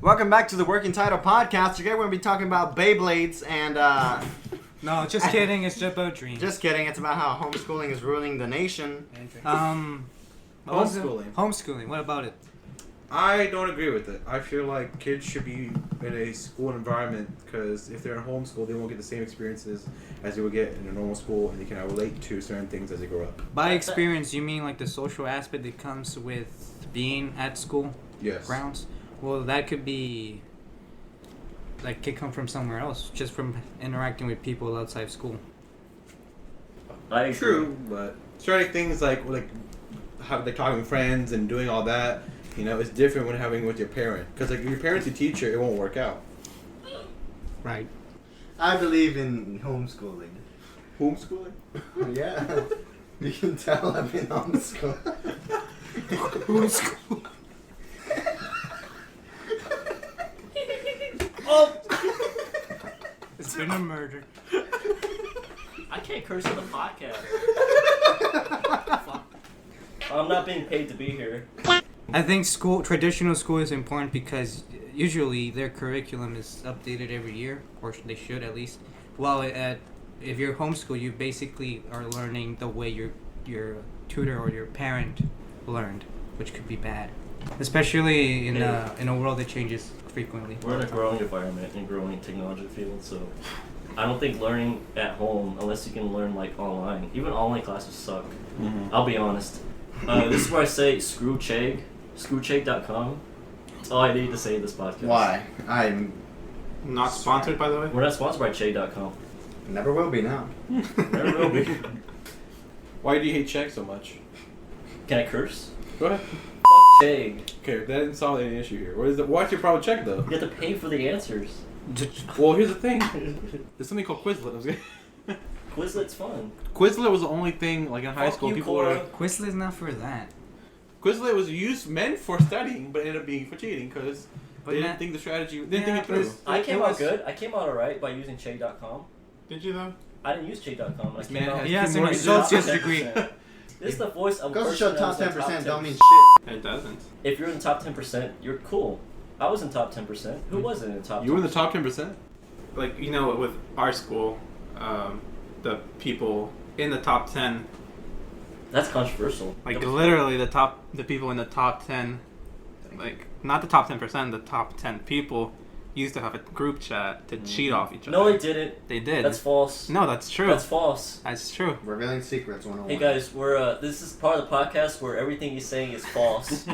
Welcome back to the Working Title Podcast. Today we're going to be talking about Beyblades and, No, just kidding. It's just about dreams. just kidding. It's about how homeschooling is ruining the nation. Homeschooling. What about it? I don't agree with it. I feel like kids should be in a school environment because if they're in homeschool, they won't get the same experiences as they would get in a normal school, and they can relate to certain things as they grow up. By experience, you mean like the social aspect that comes with being at school Yes. grounds? Well, that could be like could come from somewhere else, just from interacting with people outside school. I agree. True, but certain things like talking with friends and doing all that, you know, it's different when having with your parent. Because like if your parent's a teacher, it won't work out. Right. I believe in homeschooling. Homeschooling? Yeah. You can tell I've been homeschooled. Homeschool. Oh! It's been a murder. I can't curse on the podcast. Fuck. I'm not being paid to be here. I think traditional school is important because usually their curriculum is updated every year, or they should at least. While if you're homeschool, you basically are learning the way your tutor or your parent learned, which could be bad, especially in a world that changes frequently. We're in a growing environment and growing technology field, so I don't think learning at home, unless you can learn like online, even online classes suck. Mm-hmm. I'll be honest. This is where I say screw Chegg, screwchegg.com. That's all I need to say in this podcast. Why? I'm Not sponsored, by the way. We're not sponsored by Chegg.com. never will be now. Never will be. Why do you hate Czech so much? Can I curse? Go ahead. Fuck Chegg. Okay, that didn't solve any issue here. What's your problem with Czech though? You have to pay for the answers. Well, here's the thing. There's something called Quizlet. I was gonna... Quizlet's fun. Quizlet was the only thing like in high Fuck school you, people Cora. were. Quizlet's not for that. Quizlet was meant for studying, but ended up being for cheating because they didn't think the strategy. Didn't think it through. I came out good. I came out alright by using Chegg.com. Did you though? I didn't use Chegg.com. This I man came out. has He has two an more associate's years. degree. This is the voice of a Goes to person show top that was in 10% don't mean 10%. shit. It doesn't. If you're in the top 10%, you're cool. I was in top 10%. Who wasn't in the top 10%? You were in the top 10%. Like, you know, with our school, the people in the top 10, That's controversial. like literally the people in the top 10, like not the top 10%, the top 10 people used to have a group chat to cheat off each other. No, they didn't. They did. That's false. No, that's true. That's false. That's true. Revealing secrets 101. Hey guys, we're this is part of the podcast where everything he's saying is false.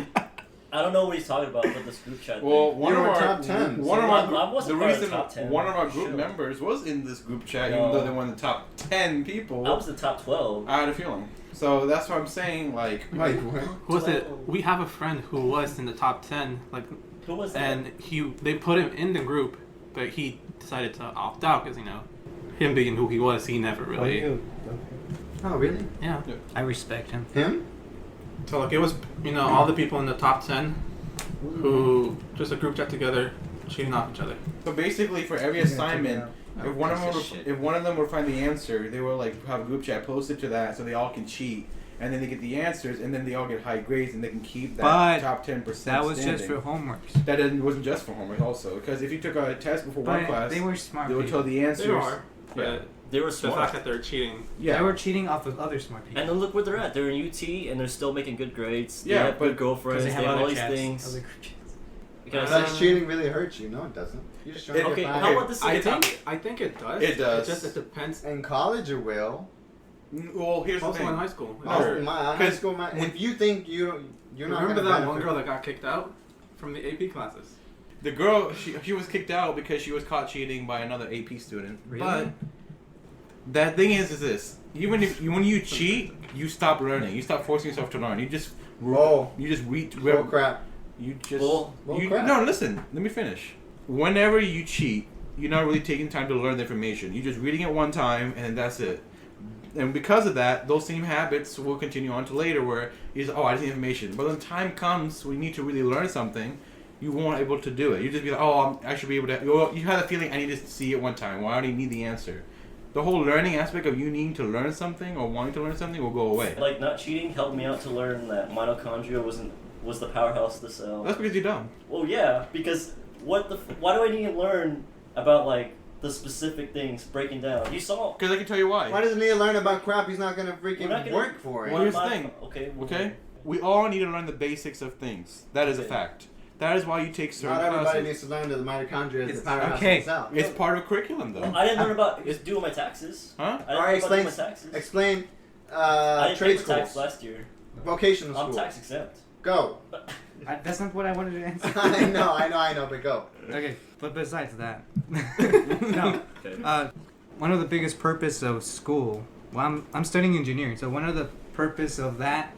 I don't know what he's talking about with this group chat Well, thing. one You of were our top 10, one so of I our wasn't the part of the reason top 10. one of our group Sure. members was in this group chat, No. even though they were in the top 10 people. I was the top 12. I had a feeling. So that's what I'm saying. Like, Wait, what? Who was it? We have a friend who was in the top 10, like, Who was that? and they put him in the group, but he decided to opt out because, you know, him being who he was, he never really. Oh, really? Yeah. I respect him. Him? So like it was, you know, all the people in the top 10 who just a group chat together, cheating off each other. so basically, for every assignment, if one of them would find the answer, they will like have a group chat posted to that, so they all can cheat, and then they get the answers, and then they all get high grades, and they can keep that But top 10%. That was standing. just for homeworks. That wasn't just for homework, also, because if you took a test before one But class, they were smart they would people. tell the answers. They are, but Yeah. They were the fact smart. that they're cheating. Yeah, They were cheating off of other smart people. And then look where they're at. They're in UT and they're still making good grades. They Yeah, have but- good girlfriends. They have all these things. Other group chats. Because Does cheating really hurt you? No, it doesn't. You're just trying to okay, get by. how about this? I is a topic? think it does. It does. It depends. In college, it will. Well, here's the Also thing. in high school. No. Oh, my high 'cause school, if you think you're not Remember gonna that benefit. one girl that got kicked out from the AP classes? The girl, she was kicked out because she was caught cheating by another AP student. Really? But that thing is this: even if when you cheat, you stop learning. You stop forcing yourself to learn. You just Whoa. You just read. Bull crap. You just Bull crap. no. Listen, let me finish. Whenever you cheat, you're not really taking time to learn the information. You're just reading it one time and that's it. And because of that, those same habits will continue on to later where you just, I just need information. But when time comes when you need to really learn something, you won't able to do it. You just be like, I should be able to. You have a feeling I need to see it one time. Well, I already need the answer. The whole learning aspect of you needing to learn something or wanting to learn something will go away. Like not cheating helped me out to learn that mitochondria was the powerhouse of the cell. That's because you're dumb. Well, yeah, because why do I need to learn about like the specific things breaking down? You saw. Because I can tell you why. Why doesn't he learn about crap he's not gonna freaking We're not gonna- work for it? Well, here's the thing. Okay. Okay? We all need to learn the basics of things. That is a Okay. fact. That is why you take certain Not everybody classes. needs to learn that the mitochondria is the powerhouse okay. of the cell. It's part of curriculum, though. I didn't learn about doing my taxes. Huh? I All didn't right, learn about doing explain. my taxes. Explain. I didn't Trade pay my tax schools, last year. vocational I'm schools. tax exempt. Go. That's not what I wanted to answer. I know, but go. Okay, but besides that, no. Okay. One of the biggest purpose of school. Well, I'm studying engineering, so one of the purpose of that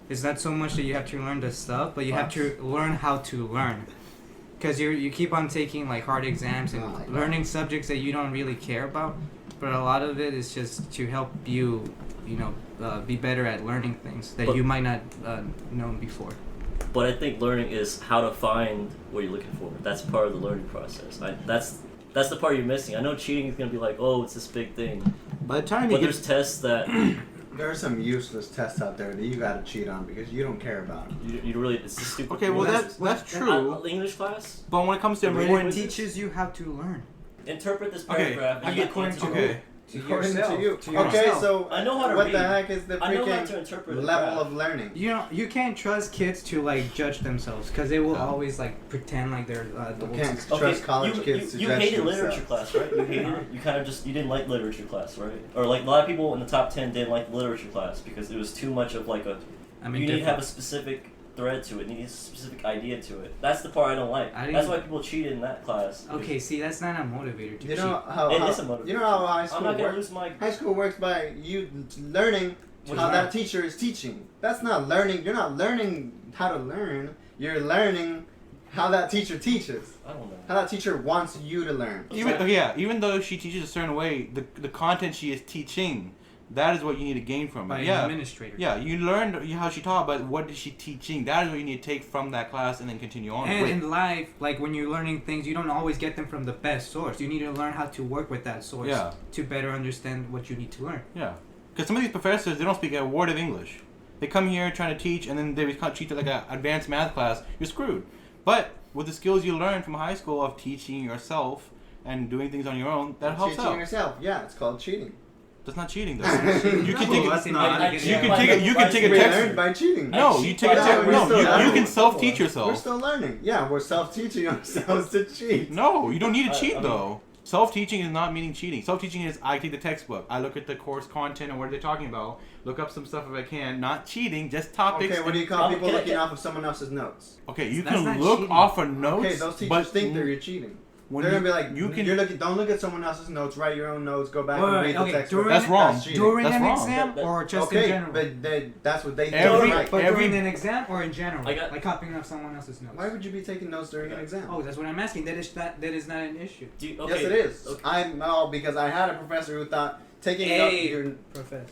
is not so much that you have to learn the stuff, but you have to learn how to learn. Because you keep on taking like hard exams and Oh my God. learning subjects that you don't really care about, but a lot of it is just to help you, be better at learning things that But- you might not known before. But I think learning is how to find what you're looking for. That's part of the learning process. That's the part you're missing. I know cheating is gonna be like, oh, it's this big thing. By the time But there's tests that There are some useless tests out there that you gotta cheat on because you don't care about them. you really it's just stupid. Okay, well, that's true. English class. But when it comes to The It quizzes? teaches you how to learn. Interpret this Okay, paragraph. I and get get according answer. to Okay. To According yourself. to you. To Okay, yourself. so I know how to what read. the heck is the I know how to freaking interpret a level graph. of learning? You can't trust kids to like judge themselves because they will always like pretend like they're You adults. can't Okay, trust college kids to you judge hated themselves. literature class, right? You hated it. You kind of just you didn't like literature class, right? Or like a lot of people in the top 10 didn't like literature class because it was too much of like a. I mean, you need to have a different. specific thread to it. You need a specific idea to it. That's the part I don't like. I That's didn't- why people cheated in that class. Okay, see, that's not a motivator to You cheat. know how It is a motivator. you know how high I'm school not gonna works. lose my. High school works by you learning What how is that that? teacher is teaching. That's not learning. You're not learning how to learn. You're learning how that teacher teaches. I don't know. How that teacher wants you to learn. Even though she teaches a certain way, the content she is teaching, that is what you need to gain from By it. an administrator. Yeah, you learned how she taught, but what is she teaching? That is what you need to take from that class and then continue on. And with. in life, like when you're learning things, you don't always get them from the best source. You need to learn how to work with that source Yeah. to better understand what you need to learn. Yeah, because some of these professors, they don't speak a word of English. They come here trying to teach, and then they treat it like an advanced math class. You're screwed. But with the skills you learn from high school of teaching yourself and doing things on your own, that helps Teaching out. yourself. Yeah, it's called cheating. That's not cheating, though. cheating. You can No, take that's it. not. You can take a We text. learned by cheating. No, you take a Yeah, text. we're No, still you learning. can self-teach We're yourself. still learning. Yeah, we're self-teaching ourselves to cheat. No, you don't need to I cheat mean- though. Self-teaching is not meaning cheating. Self-teaching is I take the textbook, I look at the course content and what they're talking about, look up some stuff if I can. Not cheating, just topics. Okay, what do you call Um, people can I- looking off of someone else's notes? Okay, you That's can not look cheating. off of notes. Okay, those teachers but think you're cheating. when They're you- gonna be like, you can. you're looking. Don't look at someone else's notes. Write your own notes. Go back Wait, and wait, read okay, the textbook. That's wrong. cheating. During That's an wrong. exam That- or just Okay, in general? but that's what they think. Every- Right. But every- during an exam or in general? I got- like copying off someone else's notes. Why would you be taking notes during an exam? Oh, that's what I'm asking. That is not an issue. Do you, Yes, okay. it is. Okay. Because I had a professor who thought taking Hey, your professor.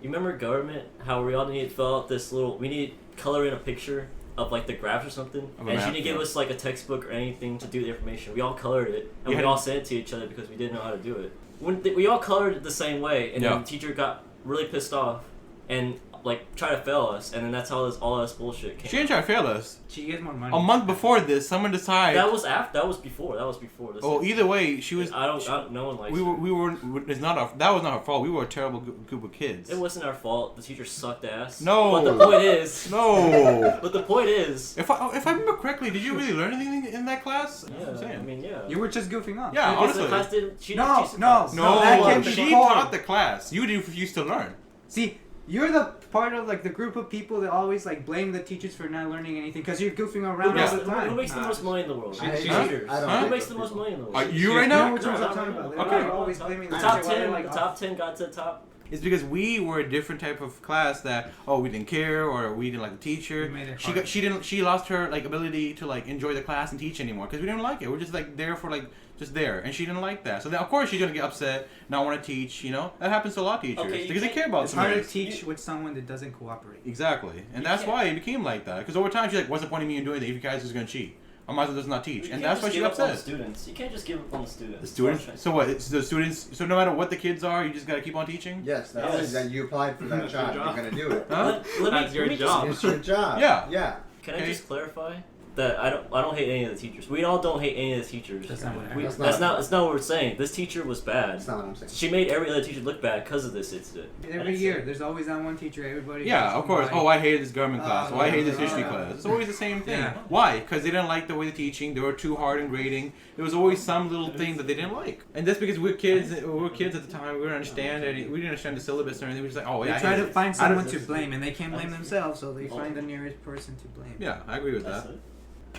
You remember government? How we all need to fill out this little. We need to color in a picture of like the graphs or something, Of a and she map, didn't give yeah. us like a textbook or anything to do the information. We all colored it, and You we had- all sent it to each other because we didn't know how to do it. We all colored it the same way, and Yeah. then the teacher got really pissed off and like tried to fail us, and then that's how all this bullshit came. She didn't try to fail us. She gets more money. A month before this, someone decided. That was after. That was before. This Oh, is- either way, she was. I don't. No one likes. We her. were. It's not our. That was not our fault. We were a terrible group of kids. It wasn't our fault. The teacher sucked ass. No. But the point is. No. But the point is. If I remember correctly, did you really learn anything in that class? That's what I'm Yeah. saying. I mean, yeah. You were just goofing off. Yeah, Because honestly. the class didn't. She No, didn't teach the no, class. No, that can't be she called. taught the class. You refused to learn. See, you're the part of like the group of people that always like blame the teachers for not learning anything because you're goofing Who around makes, all the time. who makes the most money in the world? I hate Teachers. I don't Huh? Who like makes those the most people. money in the world? Are you right You know now? which ones No, I'm talking no, about. no. They're Okay. always blaming the The teacher. top while they're, 10. like, The off. top 10 got to the top. It's because we were a different type of class that we didn't care or we didn't like the teacher. We made it She hard. she lost her like ability to like enjoy the class and teach anymore because we didn't like it. We're just like there for like just there, and she didn't like that. So then of course she's gonna get upset, not want to teach. You know that happens to a lot of teachers Okay, you because they can't- care about It's hard to something. teach with someone that doesn't cooperate. Exactly, and You that's can't- why it became like that. Because over time she's like, "What's the point of me in doing that if you guys is gonna cheat? I might as well just not teach." You And can't that's just why she's give up on the upset. students. You can't just give up on the students. The students. So what? It's the students. So no matter what the kids are, you just gotta keep on teaching. Yes, that's Yes. that you applied for that That's your job. You're job. gonna do it. Huh? Let That's your me job. It's your job. Yeah. Yeah. Can I Okay. just clarify? that I don't hate any of the teachers. We all don't hate any of the teachers. That's not what I We- heard. that's not what we're saying. This teacher was bad. That's not what I'm saying. She made every other teacher look bad because of this incident. Every year, there's always that one teacher. Everybody. Yeah, gets of course. like- Oh, I hated this government class. Oh, I hated this yeah, history yeah. class. It's always the same thing. Yeah. Why? Because they didn't like the way the teaching. They were too hard in grading. There was always some little thing that they didn't like. And that's because we were kids at the time. We didn't understand it. We didn't understand the syllabus or anything. We were just like, oh, They yeah. try to find I don't- someone to blame, and they can't blame themselves, so they find the nearest person to blame. Yeah, I agree with That's that. it.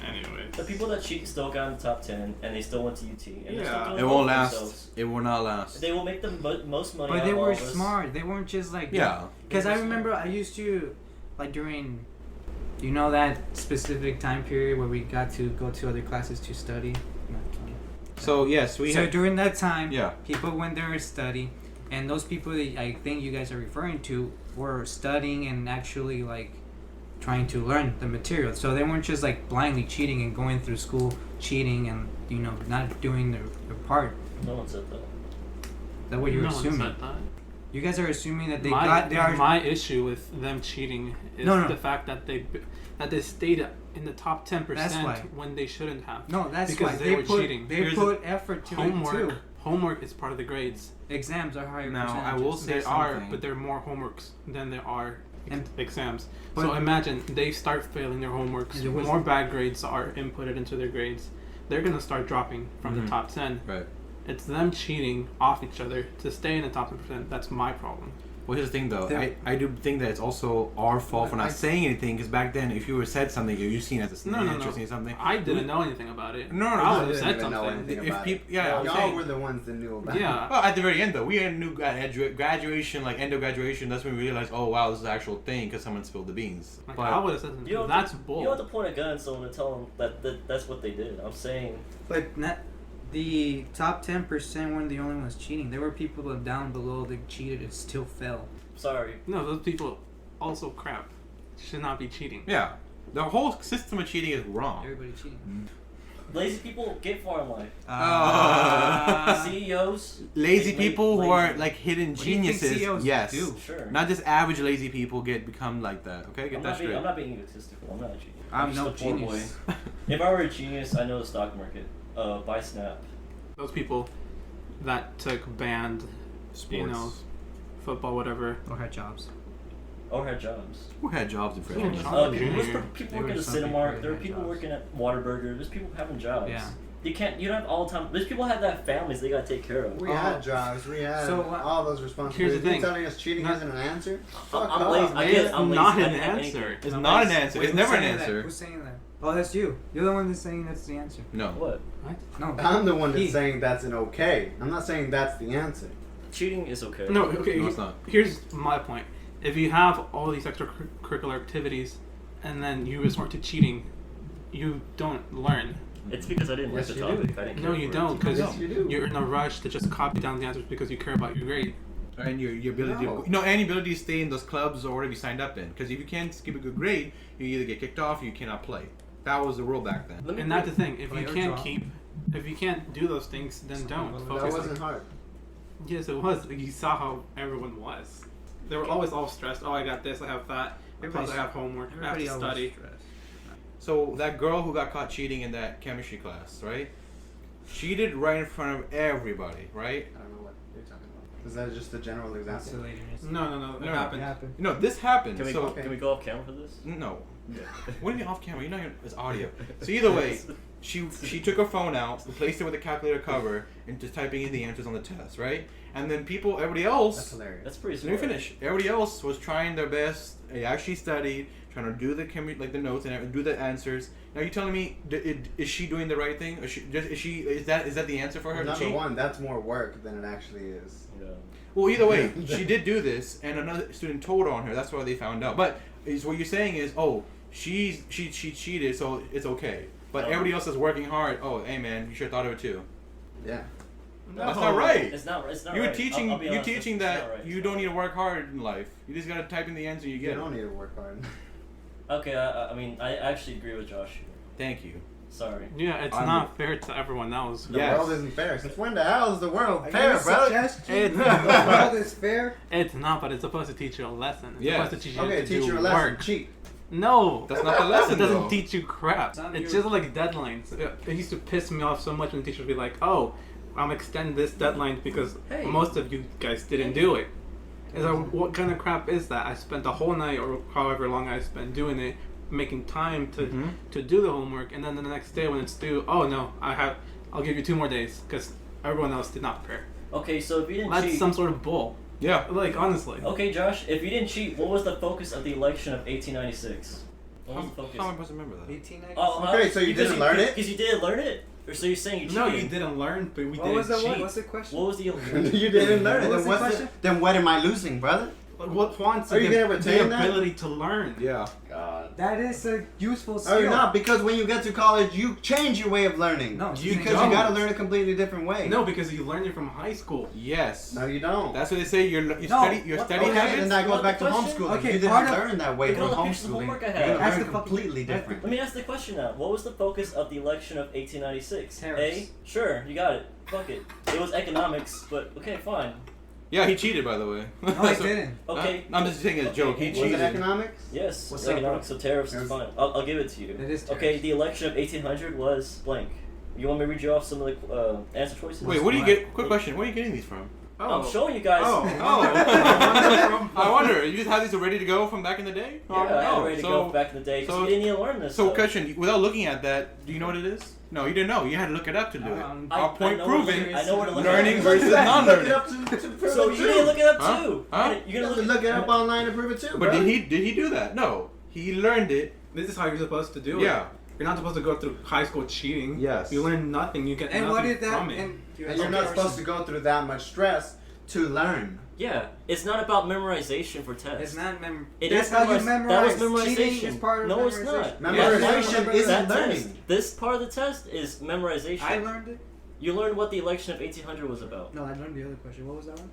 Anyway. The people that cheat still got in the top 10, and they still went to UT. And they're still Yeah. doing It well won't for last. themselves. It will not last. They will make the most money. But out they of all were of us. smart. They weren't just like Yeah. Because They were I remember I used to, like during, you know, that specific time period where we got to go to other classes to study. So yes, we So had. during that time, Yeah. people went there and study, and those people that I think you guys are referring to were studying and actually like trying to learn the material. So they weren't just like blindly cheating and going through school cheating and not doing their part. No one said that. That's what you're No one assuming. said that. You guys are assuming that they my, are. my issue with them cheating is No. the fact that they stayed in the top 10% That's why. when they shouldn't have. No, that's because why they were put, cheating. They Here's put effort to Homework. it too. Homework is part of the grades. Exams are higher. Now, I will percentages. say There are, something. but there are more homeworks than there are And- exams. but- So imagine they start failing their homeworks. And it was- More bad grades are inputted into their grades. They're gonna start dropping from Mhm. the top 10. Right. It's them cheating off each other to stay in the top 10%. That's my problem. Well, here's the thing, though. There- I do think that it's also our fault for I- not saying anything. Because back then, if you were said something, you're seen as a snitch No. or seen something. I didn't know anything about it. No, I I would have didn't said even know something. anything If about peop- it. yeah, I'm y'all saying- were the ones that knew about it. Yeah. Well, at the very end, though, we had a new graduation, like end of graduation. That's when we realized, oh wow, this is an actual thing because someone spilled the beans. Like, But I would have said something. You don't That's have to, bull. You don't have to point a gun at someone and tell them that's what they did. I'm saying But not the top 10% weren't the only ones cheating. There were people that down below that cheated and still fell. sorry. No, those people also crap. Should not be cheating. yeah, the whole system of cheating is wrong. Everybody cheating. Lazy people get far in life. Uh, CEOs. lazy la- people who lazy. are like hidden What do you think geniuses. CEOs Yes. do? Sure. Not just average lazy people become like that. Okay, get I'm that not, straight. I'm not being egotistical. I'm not a genius. I'm just no a poor genius. boy. If I were a genius, I know the stock market. Buy Snap. Those people that took band, Sports. you know, football, whatever. Or had jobs. Or had jobs. Who had jobs in freshman Yeah, year? jobs. People Junior. people There working were at some people Cinemark. that There are had people jobs. working at Whataburger. There's people having jobs. Yeah. You don't have all the time. There's people have that families they gotta take care of. We had jobs. We had So, all those responsibilities. here's the thing. You're telling us cheating No. isn't an answer? Fuck I'm off, lazy. I man. get. I'm lazy. not I an didn't have answer. anything. It's I'm not an lazy. answer. Wait, It's never an who's saying that? answer. Who's saying that? Oh, that's you. You're the one that's saying that's the answer. No. What? No. I'm the one that's He. saying that's an okay. I'm not saying that's the answer. Cheating is okay. No, okay. No, it's not. Here's my point. If you have all these extracurricular activities, and then you resort to cheating, you don't learn. It's because I didn't Yes, like the you do. topic. I didn't No, care you for don't, it. because Yes, you do. you're in a rush to just copy down the answers because you care about your grade. And your ability, No. any ability to stay in those clubs or whatever you signed up in. Because if you can't keep a good grade, you either get kicked off or you cannot play. That was the rule back then. Let me And that's the thing. If Play you or can't drop. if you can't do those things, then don't. That Focus on- wasn't hard. Yes, it was. You saw how everyone was. They were always all stressed. Oh, I got this. I have that. Plus, Everybody's- I have homework. I have to Everybody always study. stressed. So that girl who got caught cheating in that chemistry class, right? Cheated right in front of everybody, right? I don't know what you're talking about. Is that just a general That's the example? latest. No. It No. happened. It happened. No, this happened. Can we, so okay. can we go off camera for this? no. What do you mean off camera? You're not even, it's audio. So either way, she took her phone out, replaced it with a calculator cover, and just typing in the answers on the test, right? And then everybody That's else. hilarious. That's pretty Let smart. me finish. Everybody else was trying their best. They actually studied, trying to do the the notes and do the answers. Now you telling me, is she doing the right thing? Or is that the answer for her? to Number cheat? one, that's more work than it actually is. Yeah. Well, either way, she did do this, and another student told on her. That's why they found out. But is what you're saying is, oh, she cheated, so it's okay. But No. everybody else is working hard. Oh, hey man, you should have thought of it too. Yeah. That's not right. It's not. It's not. You're right. teaching. I'll be You're honest, teaching it's that not right. you It's don't not need to right. work hard in life. You just gotta type in the answer, you You get it. don't need to work hard. Okay. I mean, I actually agree with Josh here. Thank you. Sorry. Yeah, it's I'm not fair to everyone else. The Yes. world isn't fair. Since when the hell is the world Are fair, you a brother? suggestion? The world is fair. It's not, but it's supposed to teach you a lesson. It's Yes. supposed to teach you Okay, to teach do you a lesson. work. Cheat. No, That's not the lesson, It doesn't though. teach you crap. It's not It's your- just like deadlines. It used to piss me off so much when teachers would be like, "Oh, I'm extending this deadline because Hey. most of you guys didn't do it." It's like, what kind of crap is that? I spent the whole night or however long I spent doing it, making time to do the homework, and then the next day when it's due, oh no, I'll give you 2 more days because everyone else did not prepare. Okay, so if you didn't That's cheat, some sort of bull. Yeah. Like honestly. okay, Josh, if you didn't cheat, what was the focus of the election of 1896? What was the focus? How am I supposed to remember that? 1890. Oh, Okay, so you didn't learn it? Because you didn't learn it? Or so you're saying you cheated? No, you didn't learn, but we What didn't was the cheat. what? What's the question? What was the You didn't learn it. What was Then the what's question? then what am I losing, brother? Like, what wants Are you gonna the retain that? ability to learn? Yeah. God. That is a useful skill. Oh, you're not, because when you get to college, you change your way of learning. No, because you you don't. gotta learn a completely different way. No, because you learned it from high school. Yes. No, you don't. That's what they say. Your No, study what- study Okay, habits. then that You goes want back the to question? homeschooling. Okay, You didn't part of- learn that way Look at from all the pieces of homeschooling. homework I You're have. gonna Ask learn the fucking- completely different. Let me ask the question now. What was the focus of the election of 1896? Tariffs. Sure, you got it. Fuck it. It was economics, but okay, fine. Yeah, he cheated, by the way. No, I didn't. Okay. I'm just saying as a joke. He Okay. Was cheated. it economics? Yes, What's it's up, economics, so tariffs is Yes. fine. I'll give it to you. It is tariffs. Okay, the election of 1800 was blank. You want me to read you off some of the answer choices? Wait, what do you get? Quick question. Where are you getting these from? I'm showing you guys. Oh. Oh. I wonder. You just have these ready to go from back in the day? Yeah, I had Oh, it ready to so- go back in the day because so- we didn't need to learn this So, stuff. question. Without looking at that, do you know what it is? No, you didn't know. You had to look it up to do it. Our point know where to proving. look- I know where to look learning it up. versus Look it non-learning. up to prove So it you too. need to look it up Huh? too. Huh? You're You gonna have to look it up online to prove it too, But bro. did he do that? No. He learned it. This is how you're supposed to do it. Yeah. You're not supposed to go through high school cheating. Yes. You learn nothing. You get And nothing what did that? from it. And And you're not supposed to go through that much stress to learn. Yeah, it's not about memorization for tests. It's not mem. It That's is how you memorize- memorize. That was Cheating memorization. is part of No, it's memorization. not. Memorization Yeah. isn't That test, learning. this part of the test is memorization. I learned it. You learned what the election of 1800 was about. No, I learned the other question. What was that one?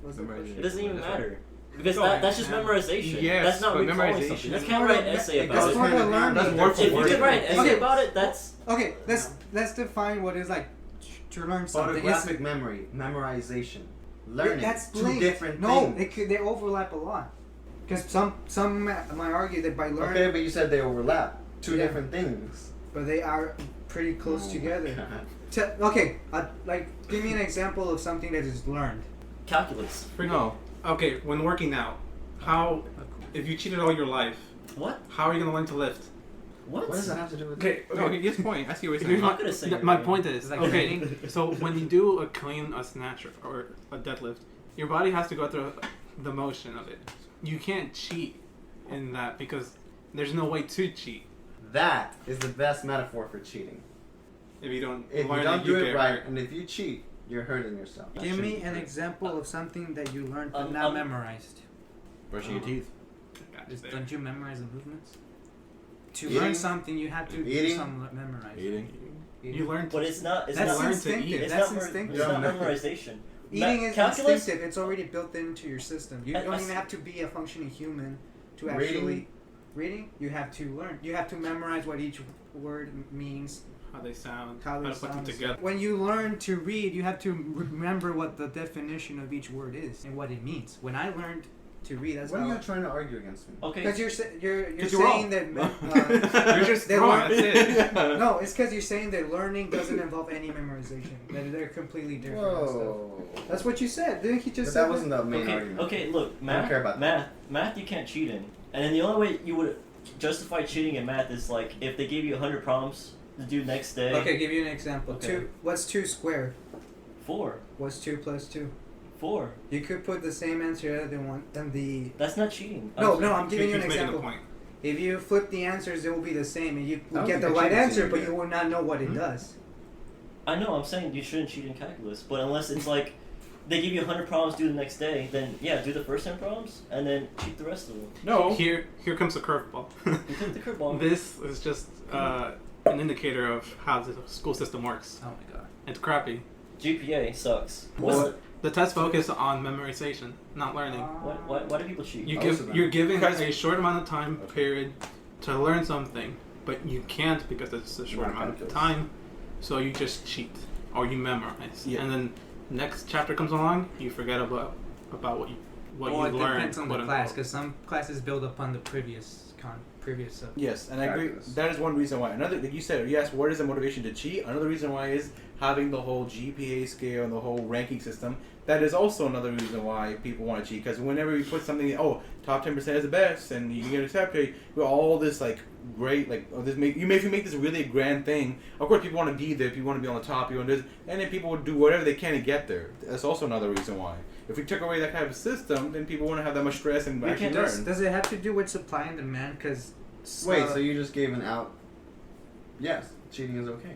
What was the Memorization. question? It doesn't even That's matter. Because No, that's just yeah. memorization. Yes, that's not but recalling memorization- something. You That's can't part write of an essay me- about that's it. part of learning. That's word for If you word. can write an essay Okay. about it, that's Okay, let's define what is like to learn something. Photographic memory, memorization, learning. That's two linked. different No, things. they overlap a lot. Because some might argue that by learning, Okay, but you said they overlap. Two Yeah. different things. but they are pretty close Oh my together. God. Okay, like give me an example of something that is learned. calculus. No. Okay, when working out, how if you cheated all your life, What? how are you gonna learn to lift? What? What does that have to do with Okay, No, his point. I see what you're Here's saying. I'm my, not gonna say you're my right. point is Like okay. training? So when you do a clean, a snatch, or a deadlift, your body has to go through the motion of it. You can't cheat in that because there's no way to cheat That is the best metaphor for cheating. if you don't. If learn you don't it, do it get right, hurt. and if you cheat, you're hurting yourself. That Give me shouldn't an be. example of something that you learned but Um, not um, memorized. Brushing your teeth. Just there. Don't you memorize the movements? To Eating. learn something, you have to do Eating. some memorize. Eating. You learn to But it's not. It's That's not. learn to instinctive. eat. It's That's not. instinctive. It's not Yeah. memorization. Eating is calculus. instinctive. It's already built into your system. You I- don't I even s- have to be a functioning human to Reading. actually reading. You have to learn. You have to memorize what each word means, how they sound, how they to put them sound. together. When you learn to read, you have to remember what the definition of each word is and what it means. When I learned to read, that's What are how. you trying to argue against me? Okay. Because you're 'Cause you're saying wrong. that You're just they wrong. learn- That's it. no, it's because you're saying that learning doesn't involve any memorization. That they're completely different. and stuff. Whoa. That's what you said. Didn't he just But say that wasn't the main Okay. argument. Okay. Look, I math. don't care about math. You can't cheat in. And then the only way you would justify cheating in math is like if they gave you 100 problems to do next day. Okay, give you an example. Okay. What's 2 squared? 4. What's 2 plus 2? 4. You could put the same answer than the. That's not cheating. No, I'm giving you an He's making a example. point. If you flip the answers, it will be the same, and you will don't get the think a right cheating answer, scene but yet. you will not know what Hmm? it does. I know. I'm saying you shouldn't cheat in calculus, but unless it's like they give you 100 problems due the next day, then yeah, do the first 10 problems and then cheat the rest of them. No. Here comes the curveball. You flip the curveball. This is just an indicator of how the school system works. Oh my god. It's crappy. GPA sucks. What? The test focus on memorization, not learning. Why do people cheat? You're given Because- a short amount of time period to learn something, but you can't because it's a short Not amount of calculus. time. So you just cheat or you memorize, Yeah. and then next chapter comes along, you forget about what you Well, it learned. depends on the quote class, unquote. because some classes build upon the previous previous stuff. Yes, and I agree. Practice. That is one reason why. Another, like you said, yes, what is the motivation to cheat? Another reason why is having the whole GPA scale and the whole ranking system. That is also another reason why people want to cheat. Because whenever you put something, top 10% is the best, and you get accepted, with all this like great, like if you make this really grand thing. Of course, people want to be there. People want to be on the top. People want to do this, and then people would do whatever they can to get there. That's also another reason why. If we took away that kind of system, then people wouldn't have that much stress and actually learn. Does it have to do with supply and demand? Because Wait, so you just gave an out? Yes, cheating is okay.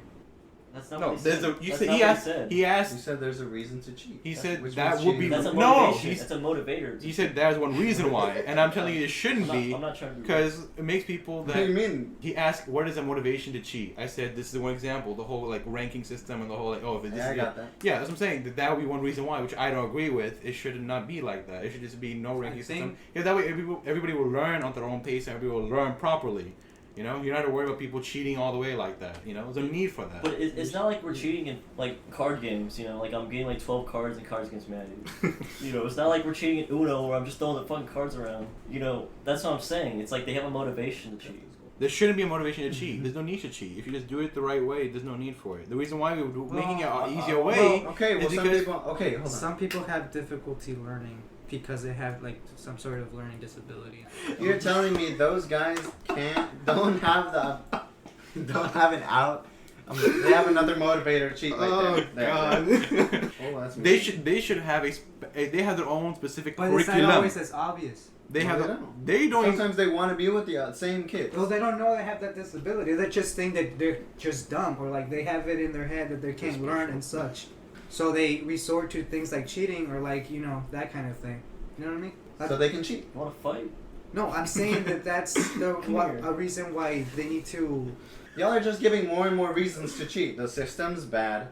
That's not No, what he there's said. a. You That's said not he what asked. said. He You asked. said there's a reason to cheat. He said Which that means would be cheating That's is a okay. no. motivation. That's a motivator. He said that is one reason why, and I'm telling you it shouldn't be I'm not trying to be because it makes people What do you that. mean? He asked, "What is a motivation to cheat?" I said, "This is one example. The whole like ranking system and the whole like, if this Yeah, I is got that. yeah, that's what I'm saying. That would be one reason why, which I don't agree with. It should not be like that. It should just be no ranking system. Yeah, that way everybody will learn on their own pace and everybody will learn properly. You know, you're not to worry about people cheating all the way like that. You know, there's a need for that. But it's not like we're cheating in like card games, you know, like I'm getting like 12 cards in Cards Against Humanity. You know, it's not like we're cheating in Uno where I'm just throwing the fucking cards around. You know, that's what I'm saying. It's like they have a motivation to cheat. There shouldn't be a motivation to cheat. There's no need to cheat. If you just do it the right way, there's no need for it. The reason why we're making it an easier way Okay, is some because people. Okay, hold on. some people have difficulty learning because they have like some sort of learning disability. You're telling me those guys don't have an out. They have another motivator to cheat right there. Oh, that's they should have they have their own specific But it's not curriculum. always as obvious. They No, have they the- don't. they don't even- Sometimes they want to be with the same kids. Well, they don't know they have that disability. They just think that they're just dumb, or like they have it in their head that they can't learn and such. So they resort to things like cheating or like that kind of thing. You know what I mean? So they can cheat. Want to fight? No, I'm saying that's a reason why they need to. Y'all are just giving more and more reasons to cheat. The system's bad,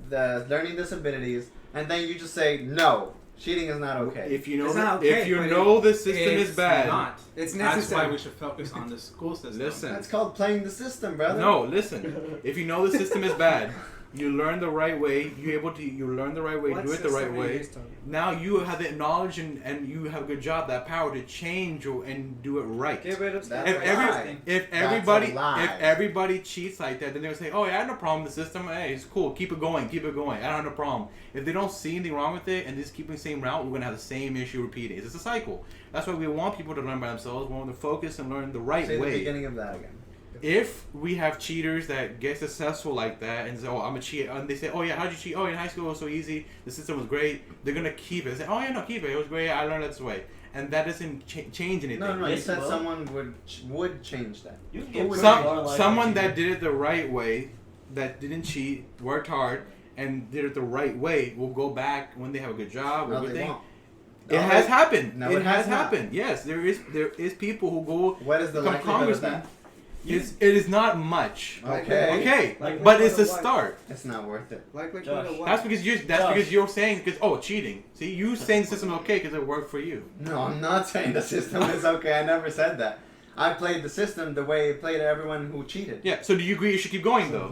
the learning disabilities, and then you just say no. Cheating is not okay. If you know, It's not okay, if you but know the system It's is bad, not. It's That's necessary. why we should focus on the school system. Listen. That's called playing the system, brother. no, listen. If you know the system is bad, you learn the right way. You learn the right way. What Do it the right system are you way. guys talking about? Now you have the knowledge and you have a good job, that power to change and do it right. Get rid of That's If a lie. if That's everybody a lie. if everybody cheats like that, then they'll say, "Oh, yeah, I have no problem with the system. Hey, it's cool. Keep it going. Keep it going. I don't have no problem." If they don't see anything wrong with it and just keep the same route, we're gonna have the same issue repeating. It's a cycle. That's why we want people to learn by themselves. We want them to focus and learn the right Say the way. beginning of that again. If we have cheaters that get successful like that and say, "Oh, I'm a cheater," and they say, "Oh yeah, how'd you cheat? Oh, in high school it was so easy. The system was great." They're gonna keep it. They say, "Oh yeah, no, keep it. It was great. I learned this way." And that doesn't change anything. No. You Yes, said well. someone would change that. You can Who get would pretty change far in life Someone by that cheating. did it the right way, that didn't cheat, worked hard, and did it the right way, will go back when they have a good job. No, they everything. won't. It has happened. No, it it has has not. happened. Yes, there is people who go What is the become likelihood of congressmen. that? It is not much. Okay. Okay, Like but what it's a what? start. It's not worth it. Like Josh. what? That's because you're saying cheating. See, you saying the system is okay because it worked for you. No, I'm not saying the system is okay. I never said that. I played the system the way it played everyone who cheated. Yeah. So do you agree you should keep going though?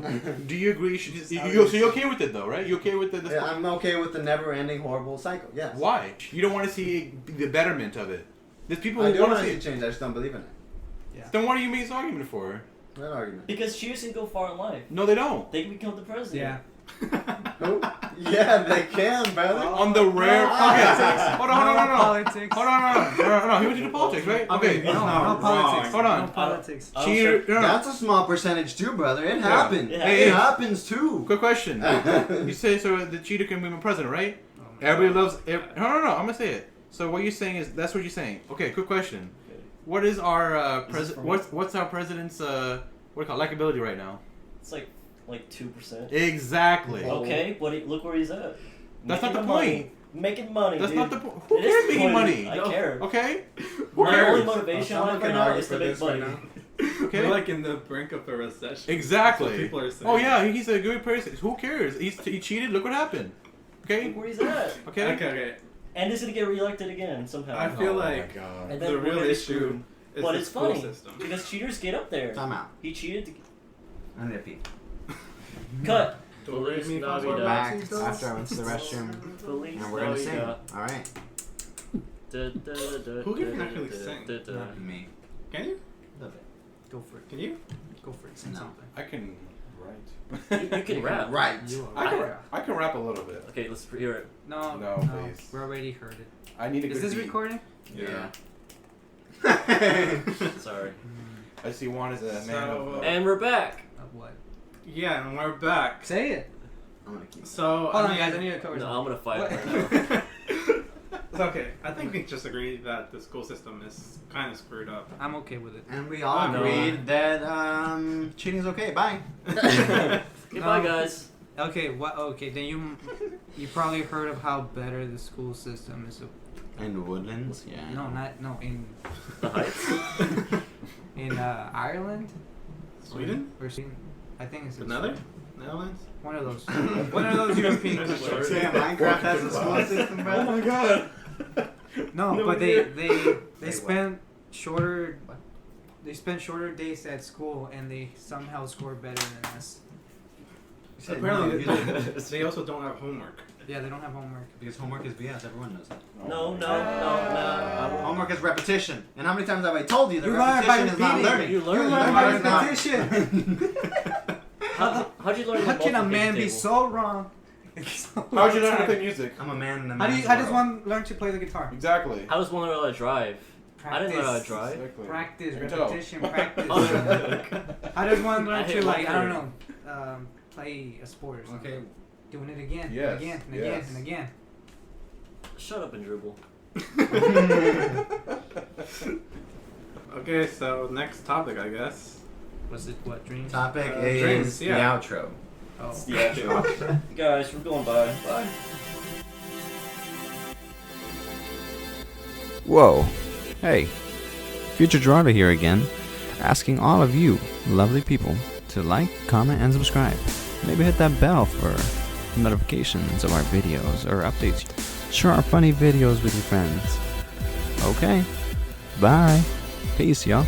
Do you agree you should? So you're okay with it though, right? You're okay with the Yeah, I'm okay with the never-ending horrible cycle. Yes. Why? You don't want to see the betterment of it. There's people I who do want want to to see see it. change. I just don't believe in it. Then what are you making this argument for? What argument? Because cheaters can go far in life. No, they don't. They can become the president. Yeah. Who? Yeah, they can, brother. On the rare Politics. Hold on. Politics. Hold on. No, he went to the politics, right? Okay. No, no politics. Hold on. No politics. I don't Cheater. think- No. That's a small percentage too, brother. It happened. Yeah. It Hey, happens too. Quick question. You say so the cheater can become president, right? Everybody loves. No. I'm gonna say it. So what you're saying is that's what you're saying. Okay. Quick question. Okay. What is our Is this president? for me? What's our president's what do you call it, likability right now? It's like 2%. Exactly. Oh. Okay, but look where he's at. That's not Making the money. point. Making money. That's dude. not the point. Who It is cares the making point. money? I care. Okay. Who My only cares? motivation in Someone life can right now argue is for to make this right money. now. Okay. We're like in the brink of a recession. Exactly. That's what people are saying. Oh yeah, he's a good person. Who cares? He cheated. Look what happened. Okay. Look where he's at. Okay. Okay. And he's gonna get reelected again somehow. I feel Oh like my God. and then the we're real gonna be issue screwed. is But the it's school funny system. because cheaters get up there. Time out. He cheated. I'm gonna pee. Cut. Do re mi fa Now sol we We're la back si do. after I went to the restroom, Police. and we're gonna sing. All right. Who can actually sing? Not me. Can you? A bit. Go for it. Can you? Go for it. Say No. something. I can write. You can rap. Right. You I can rap a little bit. Okay, let's hear it. No, No, no. please. We already heard it. I need a Is good this beat. recording? Yeah. Sorry. I see Juan as a man of. And we're back. What? Yeah, and we're back. Say it. I'm gonna keep. So Hold on, guys. I need to cover No, something. I'm gonna fight What? right now. It's okay. I think we just agree that the school system is kind of screwed up. I'm okay with it. And we all No. agreed that cheating's okay. Bye. Goodbye, No. guys. Okay, what? Okay, then you probably heard of how better the school system is. In Woodlands, yeah. No, in The Heights. in Ireland Sweden? or Sweden. I think it's in Another? Sweden. Netherlands? One of those. One of those European That's a countries. short- Yeah, Minecraft has a school system, bro. Oh my god. No, No but idea. they They spend shorter. What? They spend shorter days at school and they somehow score better than us. Apparently, No, they also don't have homework. Yeah, they don't have homework. because homework is BS. Everyone knows that. No. Homework is repetition. And how many times have I told you that You learn by repetition is not repeating. learning? You learn by by repetition. How'd you learn? How the can a multiplication man be table? so wrong? How'd you learn to play music? I'm a man in a How do man's you? How does world. one learn to play the guitar? Exactly. How does one learn how to drive? I didn't learn how to Practice. drive. Exactly. Practice, You can tell. repetition, practice. Oh, How does one I learn hate to my like I don't career. know, play a sport or something? Okay. Doing it again, Yes, and again, and yes. again, and again. Shut up and dribble. Okay, so next topic, I guess. Was it what dreams? Topic is drinks, yeah. the outro. Oh. Yeah. Guys, we're going by. Bye. Whoa. Hey, Future Gerardo here again, asking all of you lovely people to like, comment, and subscribe. Maybe hit that bell for notifications of our videos or updates. Share our funny videos with your friends. Okay, bye. Peace, y'all.